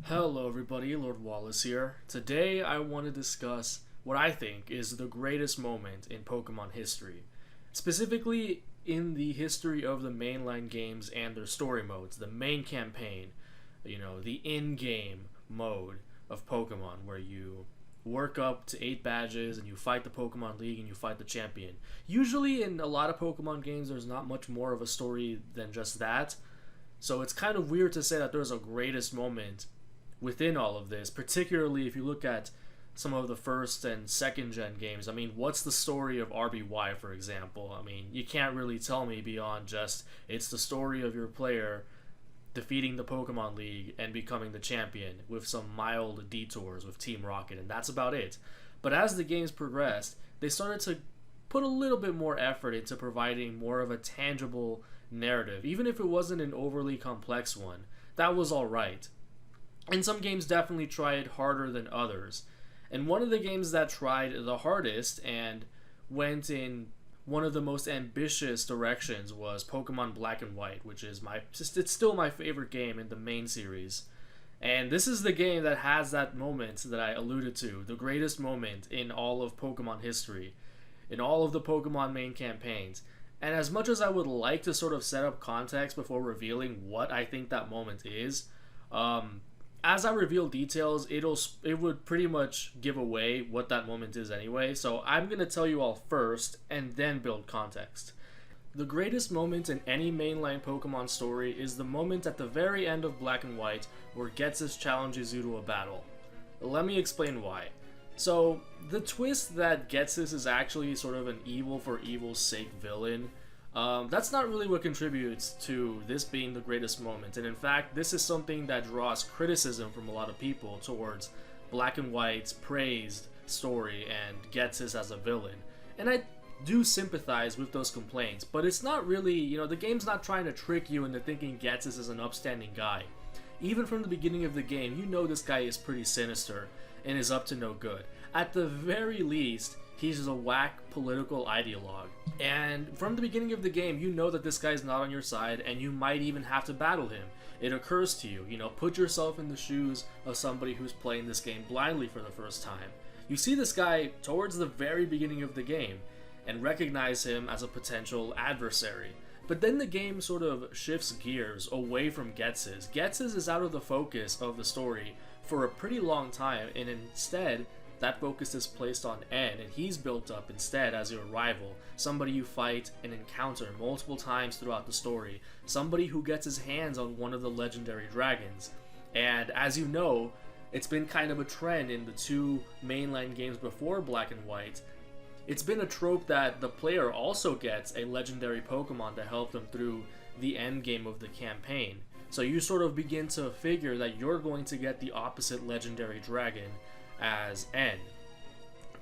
Hello everybody, Lord Wallace here. Today I want to discuss what I think is the greatest moment in Pokemon history. Specifically in the history of the mainline games and their story modes, the main campaign, the in-game mode of Pokemon where you work up to 8 badges and you fight the Pokemon League and you fight the champion. Usually in a lot of Pokemon games there's not much more of a story than just that. So it's kind of weird to say that there's a greatest moment within all of this, particularly if you look at some of the first and second gen games. I mean, what's the story of RBY, for example? I mean, you can't really tell me beyond just it's the story of your player defeating the Pokemon League and becoming the champion with some mild detours with Team Rocket, and that's about it. But as the games progressed, they started to put a little bit more effort into providing more of a tangible narrative, even if it wasn't an overly complex one. That was alright. And some games definitely tried harder than others. And one of the games that tried the hardest and went in one of the most ambitious directions was Pokemon Black and White, which is it's still my favorite game in the main series. And this is the game that has that moment that I alluded to, the greatest moment in all of Pokemon history, in all of the Pokemon main campaigns. And as much as I would like to sort of set up context before revealing what I think that moment is, as I reveal details, it would pretty much give away what that moment is anyway, so I'm going to tell you all first, and then build context. The greatest moment in any mainline Pokemon story is the moment at the very end of Black and White where Ghetsis challenges you to a battle. Let me explain why. So, the twist that Ghetsis is actually sort of an evil for evil's sake villain, that's not really what contributes to this being the greatest moment, and in fact, this is something that draws criticism from a lot of people towards Black and White's praised story and Ghetsis as a villain. And I do sympathize with those complaints, but it's not really, the game's not trying to trick you into thinking Ghetsis is an upstanding guy. Even from the beginning of the game, you know this guy is pretty sinister and is up to no good. At the very least, he's a whack political ideologue. And from the beginning of the game, you know that this guy's not on your side, and you might even have to battle him. It occurs to you, put yourself in the shoes of somebody who's playing this game blindly for the first time. You see this guy towards the very beginning of the game, and recognize him as a potential adversary. But then the game sort of shifts gears away from Ghetsis. Ghetsis is out of the focus of the story for a pretty long time, and instead, that focus is placed on N, and he's built up instead as your rival, somebody you fight and encounter multiple times throughout the story, somebody who gets his hands on one of the legendary dragons. And as you know, it's been kind of a trend in the two mainline games before Black and White. It's been a trope that the player also gets a legendary Pokemon to help them through the end game of the campaign. So you sort of begin to figure that you're going to get the opposite legendary dragon as N.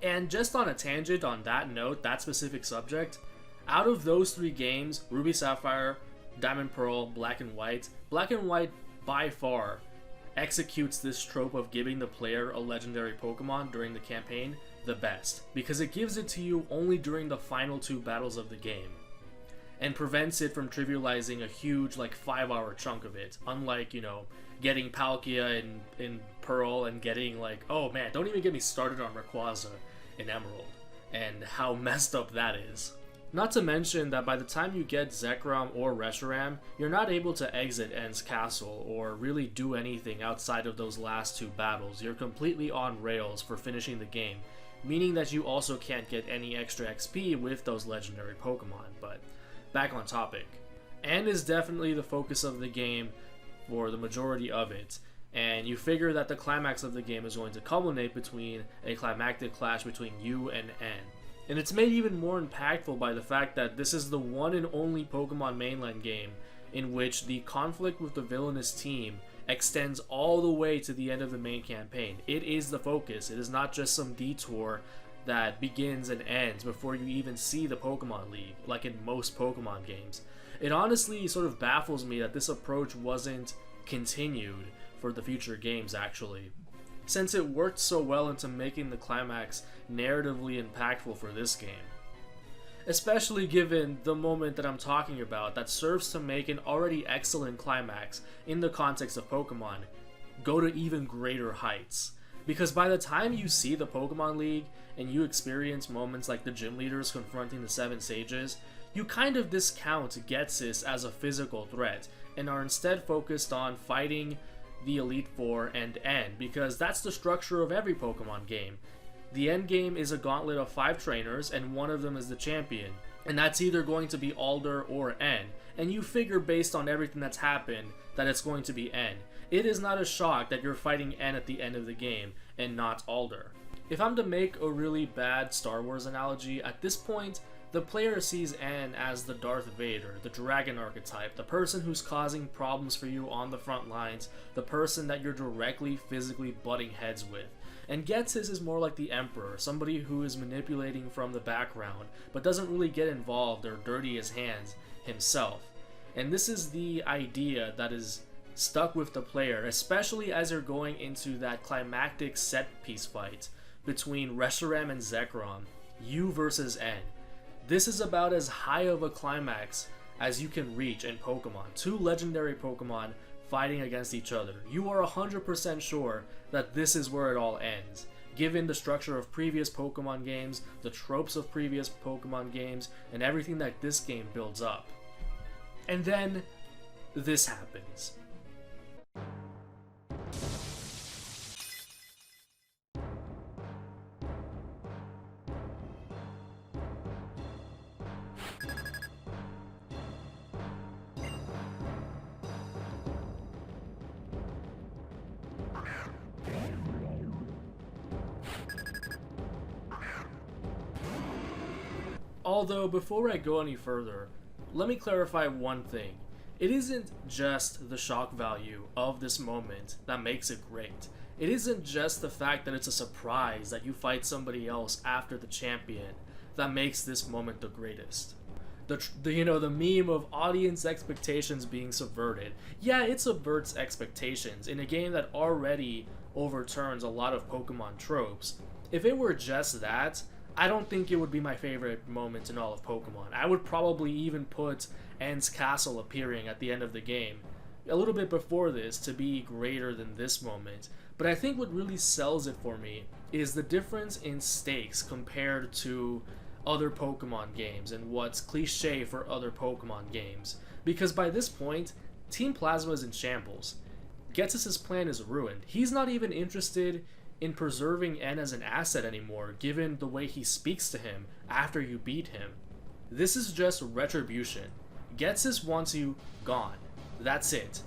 And just on a tangent on that note, that specific subject, out of those three games, Ruby Sapphire, Diamond Pearl, Black and White by far executes this trope of giving the player a legendary Pokemon during the campaign the best, because it gives it to you only during the final two battles of the game, and prevents it from trivializing a huge 5-hour chunk of it, unlike, getting Palkia in Pearl and getting oh man, don't even get me started on Rayquaza in Emerald, and how messed up that is. Not to mention that by the time you get Zekrom or Reshiram, you're not able to exit N's castle or really do anything outside of those last two battles. You're completely on rails for finishing the game, meaning that you also can't get any extra XP with those legendary Pokemon. But back on topic. N is definitely the focus of the game for the majority of it, and you figure that the climax of the game is going to culminate between a climactic clash between you and N. And it's made even more impactful by the fact that this is the one and only Pokemon mainline game in which the conflict with the villainous team extends all the way to the end of the main campaign. It is the focus. It is not just some detour that begins and ends before you even see the Pokemon League, like in most Pokemon games. It honestly sort of baffles me that this approach wasn't continued for the future games, actually, since it worked so well into making the climax narratively impactful for this game. Especially given the moment that I'm talking about that serves to make an already excellent climax in the context of Pokemon go to even greater heights. Because by the time you see the Pokemon League and you experience moments like the gym leaders confronting the 7 Sages, you kind of discount Ghetsis as a physical threat and are instead focused on fighting the Elite Four and N, because that's the structure of every Pokemon game. The end game is a gauntlet of 5 trainers and one of them is the champion, and that's either going to be Alder or N, and you figure based on everything that's happened that it's going to be N. It is not a shock that you're fighting N at the end of the game and not Alder. If I'm to make a really bad Star Wars analogy, at this point, the player sees N as the Darth Vader, the dragon archetype, the person who's causing problems for you on the front lines, the person that you're directly physically butting heads with. And Ghetsis is more like the Emperor, somebody who is manipulating from the background, but doesn't really get involved or dirty his hands himself. And this is the idea that is stuck with the player, especially as you're going into that climactic set piece fight between Reshiram and Zekrom, you versus N. This is about as high of a climax as you can reach in Pokemon. 2 legendary Pokemon fighting against each other. You are 100% sure that this is where it all ends, given the structure of previous Pokemon games, the tropes of previous Pokemon games, and everything that this game builds up. And then, this happens. Although, before I go any further, let me clarify one thing. It isn't just the shock value of this moment that makes it great. It isn't just the fact that it's a surprise that you fight somebody else after the champion that makes this moment the greatest. The meme of audience expectations being subverted. Yeah, it subverts expectations in a game that already overturns a lot of Pokemon tropes. If it were just that, I don't think it would be my favorite moment in all of Pokemon. I would probably even put N's castle appearing at the end of the game a little bit before this to be greater than this moment. But I think what really sells it for me is the difference in stakes compared to other Pokemon games and what's cliche for other Pokemon games. Because by this point, Team Plasma is in shambles. Ghetsis' plan is ruined. He's not even interested in preserving N as an asset anymore, given the way he speaks to him after you beat him. This is just retribution. Ghetsis wants you gone. That's it.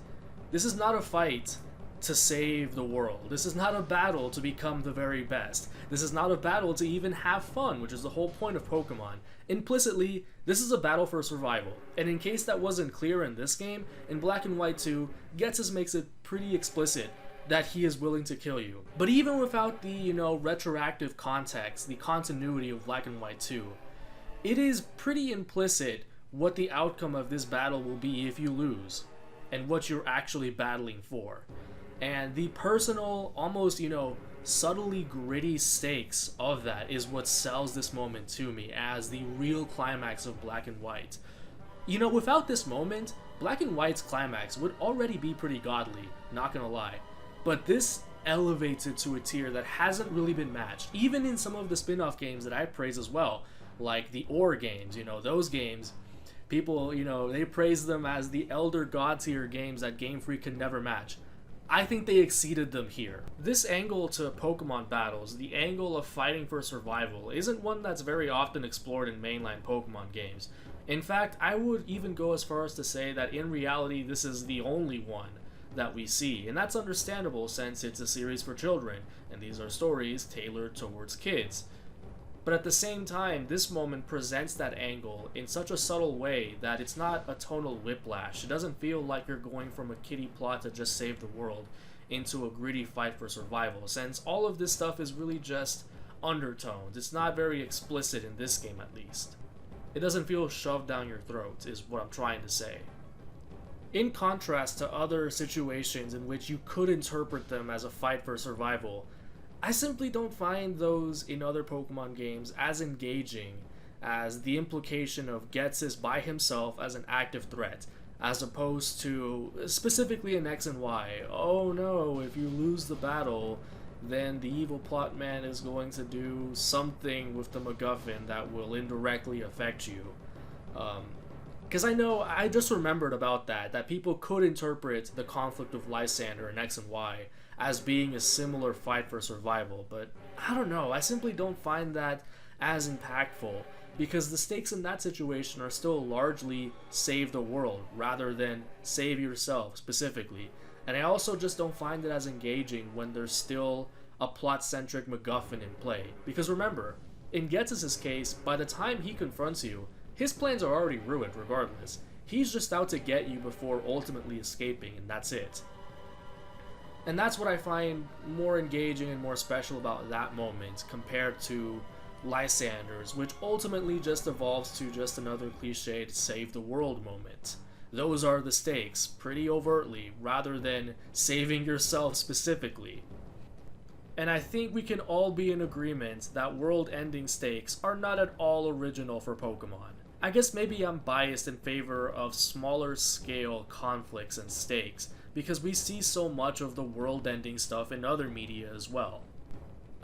This is not a fight to save the world. This is not a battle to become the very best. This is not a battle to even have fun, which is the whole point of Pokemon. Implicitly, this is a battle for survival. And in case that wasn't clear in this game, in Black and White 2, Ghetsis makes it pretty explicit that he is willing to kill you. But even without the, retroactive context, the continuity of Black and White 2, it is pretty implicit what the outcome of this battle will be if you lose, and what you're actually battling for. And the personal, almost, subtly gritty stakes of that is what sells this moment to me as the real climax of Black and White. Without this moment, Black and White's climax would already be pretty godly, not gonna lie. But this elevates it to a tier that hasn't really been matched, even in some of the spin-off games that I praise as well, like the Ore games. Those games, people, they praise them as the Elder God tier games that Game Freak could never match. I think they exceeded them here. This angle to Pokemon battles, the angle of fighting for survival, isn't one that's very often explored in mainline Pokemon games. In fact, I would even go as far as to say that in reality, this is the only one that we see, and that's understandable since it's a series for children, and these are stories tailored towards kids. But at the same time, this moment presents that angle in such a subtle way that it's not a tonal whiplash. It doesn't feel like you're going from a kiddie plot to just save the world into a gritty fight for survival, since all of this stuff is really just undertones. It's not very explicit in this game, at least. It doesn't feel shoved down your throat, is what I'm trying to say. In contrast to other situations in which you could interpret them as a fight for survival, I simply don't find those in other Pokemon games as engaging as the implication of Ghetsis by himself as an active threat. as opposed to specifically in X and Y. Oh no, if you lose the battle, then the evil plot man is going to do something with the MacGuffin that will indirectly affect you. Because I just remembered about that people could interpret the conflict of Lysander in X and Y as being a similar fight for survival, but I don't know, I simply don't find that as impactful, because the stakes in that situation are still largely save the world rather than save yourself specifically. And I also just don't find it as engaging when there's still a plot-centric MacGuffin in play. Because remember, in Ghetsis' case, by the time he confronts you, his plans are already ruined regardless. He's just out to get you before ultimately escaping, and that's it. And that's what I find more engaging and more special about that moment compared to Lysander's, which ultimately just evolves to just another cliched save the world moment. Those are the stakes, pretty overtly, rather than saving yourself specifically. And I think we can all be in agreement that world-ending stakes are not at all original for Pokemon. I guess maybe I'm biased in favor of smaller scale conflicts and stakes, because we see so much of the world-ending stuff in other media as well.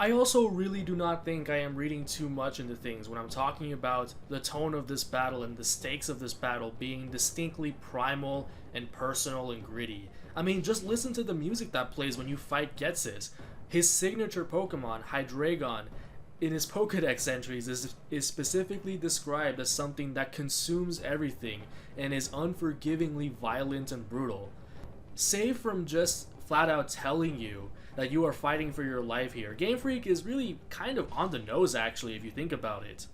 I also really do not think I am reading too much into things when I'm talking about the tone of this battle and the stakes of this battle being distinctly primal and personal and gritty. I mean, just listen to the music that plays when you fight Ghetsis. His signature Pokemon, Hydreigon, in his Pokedex entries is specifically described as something that consumes everything and is unforgivingly violent and brutal. Save from just flat out telling you that you are fighting for your life here, Game Freak is really kind of on the nose actually if you think about it.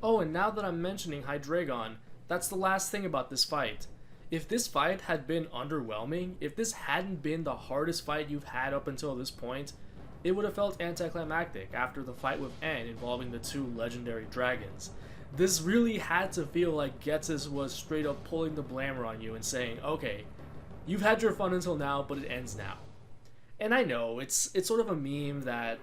Oh, and now that I'm mentioning Hydreigon, that's the last thing about this fight. If this fight had been underwhelming, if this hadn't been the hardest fight you've had up until this point, it would have felt anticlimactic after the fight with N involving the two legendary dragons. This really had to feel like Ghetsis was straight up pulling the blammer on you and saying, okay, you've had your fun until now, but it ends now. And I know, it's sort of a meme that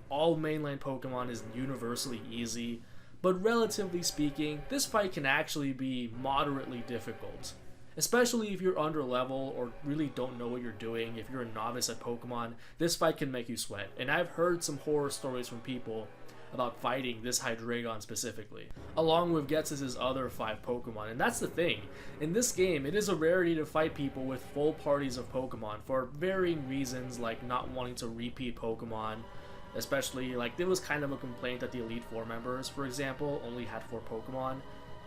all mainline Pokemon is universally easy, but relatively speaking, this fight can actually be moderately difficult. Especially if you're under level or really don't know what you're doing, if you're a novice at Pokemon, this fight can make you sweat. And I've heard some horror stories from people about fighting this Hydreigon specifically, along with Ghetsis' other 5 Pokemon. And that's the thing, in this game it is a rarity to fight people with full parties of Pokemon for varying reasons, like not wanting to repeat Pokemon, especially like there was kind of a complaint that the Elite Four members, for example, only had 4 Pokemon,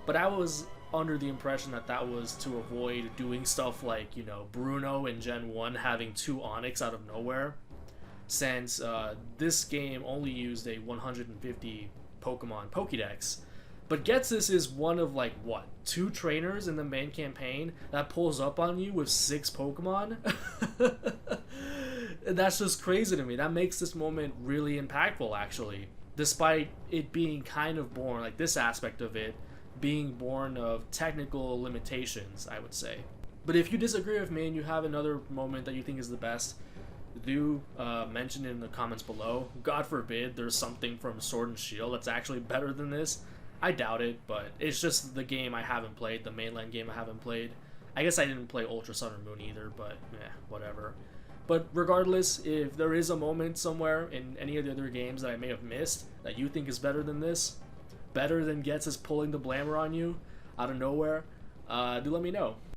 but I was under the impression that that was to avoid doing stuff like, you know, Bruno in Gen 1 having 2 Onix out of nowhere, since this game only used a 150 Pokemon Pokédex. But Ghetsis is one of like, what, 2 trainers in the main campaign that pulls up on you with 6 Pokemon? That's just crazy to me. That makes this moment really impactful actually, despite it being kind of born, like this aspect of it, being born of technical limitations, I would say. But if you disagree with me and you have another moment that you think is the best, do mention it in the comments below. God forbid there's something from Sword and Shield that's actually better than this. I doubt it, but it's just the game I haven't played, the mainline game I haven't played. I guess I didn't play Ultra Sun or Moon either, but whatever. But regardless, if there is a moment somewhere in any of the other games that I may have missed that you think is better than this, better than Ghetsis pulling the blammer on you out of nowhere, do let me know.